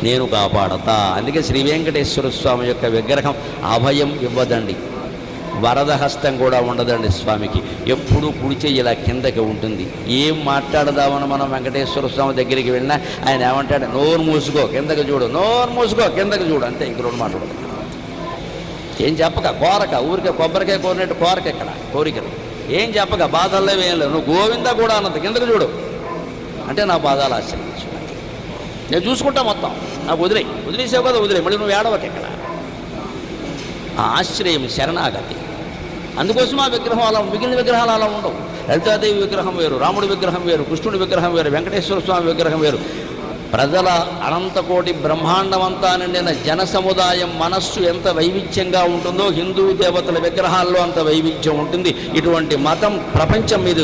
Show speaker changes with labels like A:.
A: నేను కాపాడతా. అందుకే శ్రీ వెంకటేశ్వర స్వామి యొక్క విగ్రహం అభయం ఇవ్వదండి, వరద హస్తం కూడా ఉండదండి స్వామికి. ఎప్పుడూ కుడి చెయ్యి ఇలా కిందకి ఉంటుంది. ఏం మాట్లాడదామని మనం వెంకటేశ్వర స్వామి దగ్గరికి వెళ్ళినా ఆయన ఏమంటాడు, నోరు మూసుకో కిందకి చూడు, నోరు మూసుకో కిందకి చూడు, అంతే. ఇంక రెండు మాట్లాడు, ఏం చెప్పక కోరక, ఊరికే కొబ్బరికాయ కోరినట్టు కోరక, ఇక్కడ కోరికలు ఏం చెప్పక, బాధల్లో ఏం లేవు, నువ్వు గోవిందా కూడా అన్నది, కిందకి చూడు అంటే నా బాధలు ఆశ్రయించు, నేను చూసుకుంటా మొత్తం, నాకు వదిలేసావు కదా వదిలే, మళ్ళీ నువ్వు ఏడవక. ఇక్కడ ఆ ఆశ్రయం శరణాగతి. అందుకోసం ఆ విగ్రహం అలా, మిగిలిన విగ్రహాలు అలా ఉండవు. లలితాదేవి విగ్రహం వేరు, రాముడి విగ్రహం వేరు, కృష్ణుడి విగ్రహం వేరు, వెంకటేశ్వర స్వామి విగ్రహం వేరు. ప్రజల అనంతకోటి బ్రహ్మాండమంతా నిండిన జన సముదాయం మనస్సు ఎంత వైవిధ్యంగా ఉంటుందో హిందూ దేవతల విగ్రహాల్లో అంత వైవిధ్యం ఉంటుంది. ఇటువంటి మతం ప్రపంచం మీద